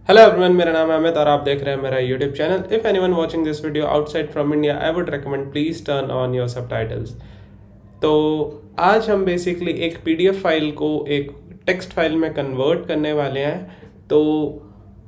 Hello everyone, मेरा नाम है अमित और आप देख रहे हैं मेरा YouTube channel. If anyone watching this video outside from India, I would recommend please turn on your subtitles. तो आज हम बेसिकली एक पीडीएफ फाइल को एक टेक्स्ट फाइल में कन्वर्ट करने वाले हैं। तो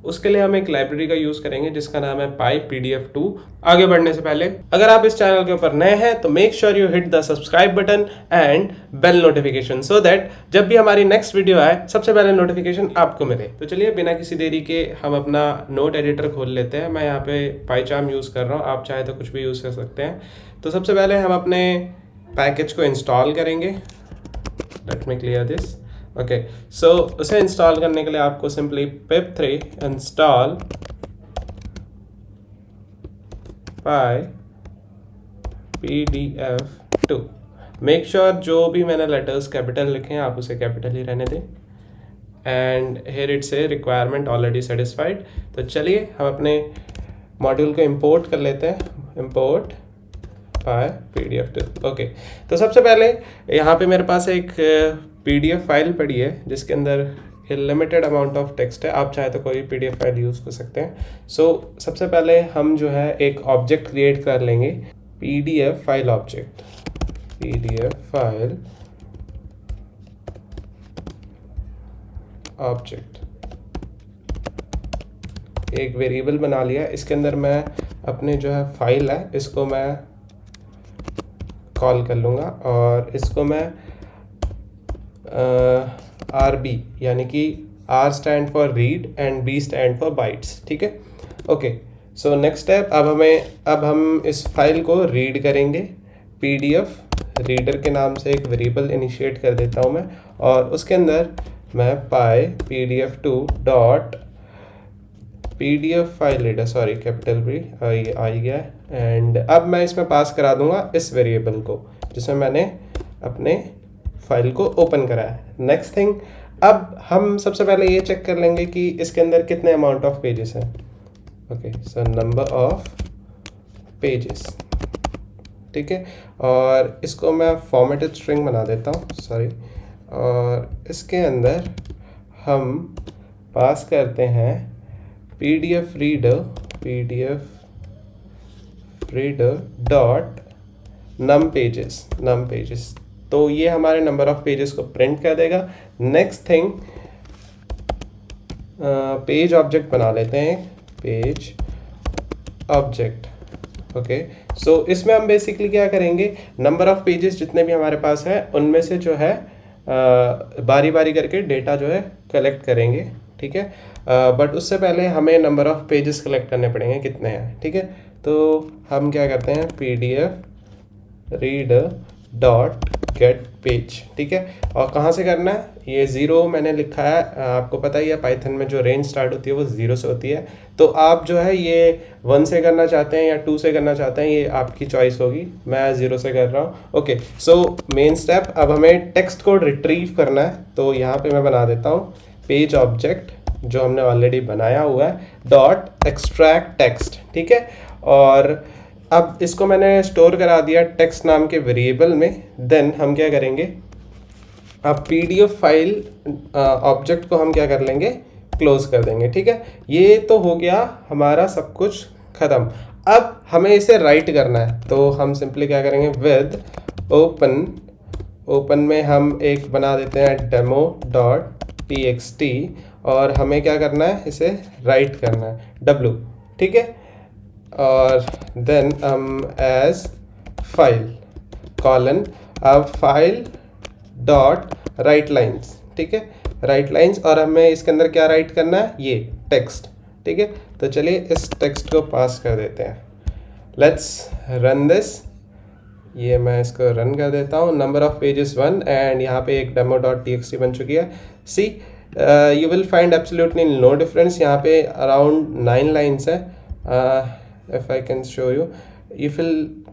उसके लिए हम एक लाइब्रेरी का यूज़ करेंगे जिसका नाम है PyPDF2। आगे बढ़ने से पहले अगर आप इस चैनल के ऊपर नए हैं तो make sure you hit the subscribe button and bell notification so that जब भी हमारी नेक्स्ट वीडियो आए सबसे पहले नोटिफिकेशन आपको मिले। तो चलिए बिना किसी देरी के हम अपना नोट एडिटर खोल लेते हैं। मैं यहाँ पे PyCharm यूज़ कर रहा हूँ, आप चाहे तो कुछ भी यूज़ कर सकते हैं। तो सबसे पहले हम अपने पैकेज को इंस्टॉल करेंगे। Let me clear this. Okay, so उसे इंस्टॉल करने के लिए आपको simply pip3 install PyPDF2। Make sure जो भी मैंने लेटर्स कैपिटल लिखे हैं आप उसे कैपिटल ही रहने दें। And here it's a requirement already satisfied. तो चलिए हम अपने मॉड्यूल को इंपोर्ट कर लेते हैं। Import PyPDF2। ओके, तो सबसे पहले यहाँ पे मेरे पास एक PDF फाइल पड़ी है जिसके अंदर लिमिटेड अमाउंट ऑफ टेक्स्ट है। आप चाहे तो कोई PDF फाइल यूज़ कर सकते हैं। सबसे पहले हम जो है एक ऑब्जेक्ट क्रिएट कर लेंगे, PDF file object. PDF file object एक वेरिएबल बना लिया। इसके अंदर मैं अपने जो है फाइल है इसको मैं कॉल कर लूँगा और इसको मैं RB यानी कि R stand for read and B stand for bytes. ठीक है, ओके। सो नेक्स्ट स्टेप, अब हम इस फाइल को रीड करेंगे। PDF रीडर के नाम से एक वेरिएबल इनिशिएट कर देता हूँ मैं और उसके अंदर मैं PyPDF2 dot PDF file reader, sorry capital भी ये आ ही गया है। एंड अब मैं इसमें पास करा दूंगा इस वेरिएबल को जिसमें मैंने अपने फाइल को ओपन करा है। नेक्स्ट थिंग, अब हम सबसे पहले ये चेक कर लेंगे कि इसके अंदर कितने अमाउंट ऑफ पेजेस हैं। Okay, so number of pages. ठीक है, और इसको मैं फॉर्मेटेड स्ट्रिंग बना देता हूँ, सॉरी। और इसके अंदर हम पास करते हैं PDF रीडर डॉट नम पेजेस। तो ये हमारे नंबर ऑफ पेजेस को प्रिंट कर देगा। नेक्स्ट थिंग, पेज ऑब्जेक्ट बना लेते हैं, पेज ऑब्जेक्ट। ओके, सो इसमें हम बेसिकली क्या करेंगे, नंबर ऑफ पेजेस जितने भी हमारे पास है उनमें से जो है बारी बारी करके डेटा जो है कलेक्ट करेंगे। ठीक है, बट उससे पहले हमें नंबर ऑफ पेजेस कलेक्ट करने पड़ेंगे कितने हैं। ठीक है, तो हम क्या करते हैं, PDF reader dot gate page. ठीक है, और कहाँ से करना है, ये 0 मैंने लिखा है। आपको पता ही है पाइथन में जो रेंज स्टार्ट होती है वो 0 से होती है। तो आप जो है ये 1 से करना चाहते हैं या 2 से करना चाहते हैं, ये आपकी चॉइस होगी। मैं 0 से कर रहा हूँ। ओके, सो मेन स्टेप, अब हमें टेक्स्ट को रिट्रीव करना है। तो यहाँ पे मैं बना देता हूँ पेज ऑब्जेक्ट जो हमने ऑलरेडी बनाया हुआ है डॉट एक्सट्रैक्ट टेक्स्ट। ठीक है, और अब इसको मैंने स्टोर करा दिया टेक्स्ट नाम के वेरिएबल में। देन हम क्या करेंगे, अब PDF फाइल ऑब्जेक्ट को हम क्या कर लेंगे, क्लोज कर देंगे। ठीक है, ये तो हो गया हमारा सब कुछ ख़त्म। अब हमें इसे राइट करना है तो हम सिंपली क्या करेंगे, विद ओपन में हम एक बना देते हैं demo.txt और हमें क्या करना है, इसे राइट करना है W। ठीक है, और देन हम एज फाइल कॉलन, अब फाइल डॉट राइट लाइन्स। ठीक है, राइट लाइन्स, और हमें इसके अंदर क्या राइट करना है, ये टेक्स्ट। ठीक है, तो चलिए इस टेक्स्ट को पास कर देते हैं। Let's run this. ये मैं इसको रन कर देता हूँ। नंबर ऑफ पेजेस 1 एंड यहाँ पे एक demo.txt बन चुकी है। See you will find absolutely no difference. यहाँ पे अराउंड 9 लाइन्स है। If I can show you, if will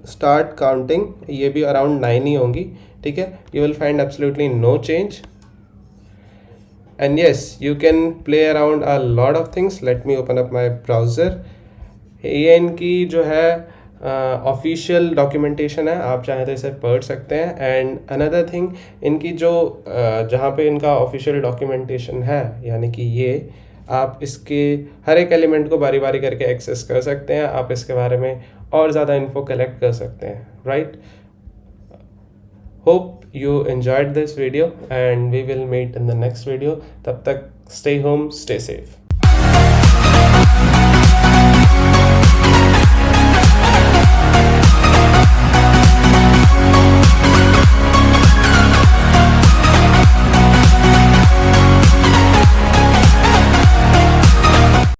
start counting, ये भी अराउंड 9 ही होंगी। ठीक है, you will find absolutely no change and yes you can play around a lot of things. Let me open up my browser. ये इनकी जो है ऑफिशियल डॉक्यूमेंटेशन है, आप चाहें तो इसे पढ़ सकते हैं। एंड अनदर थिंग, इनकी जो जहाँ पे इनका ऑफिशियल डॉक्यूमेंटेशन है, यानी कि ये आप इसके हर एक एलिमेंट को बारी बारी करके एक्सेस कर सकते हैं, आप इसके बारे में और ज़्यादा इन्फो कलेक्ट कर सकते हैं, right. Hope you enjoyed this video and we will meet in the next video. तब तक stay home, stay safe.